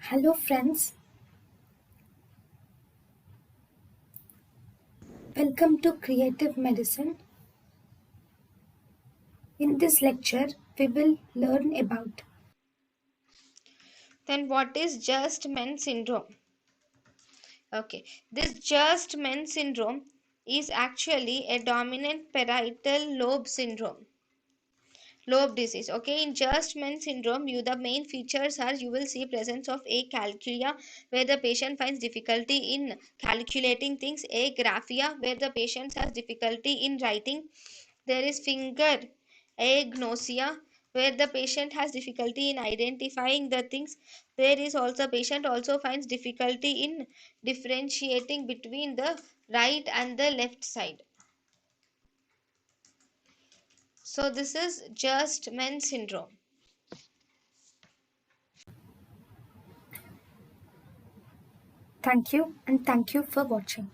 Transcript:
Hello, friends. Welcome to Creative Medicine. In this lecture, we will learn about Then what is Gestermann syndrome? Okay, this Gestermann syndrome is actually a dominant parietal lobe disease. Okay, in Gestermann syndrome, the main features are you will see presence of acalculia where the patient finds difficulty in calculating things, agraphia where the patient has difficulty in writing. There is finger agnosia where the patient has difficulty in identifying the things. There is also patient also finds difficulty in differentiating between the right and the left side. So this is Gerstmann syndrome. thank you and thank you for watching.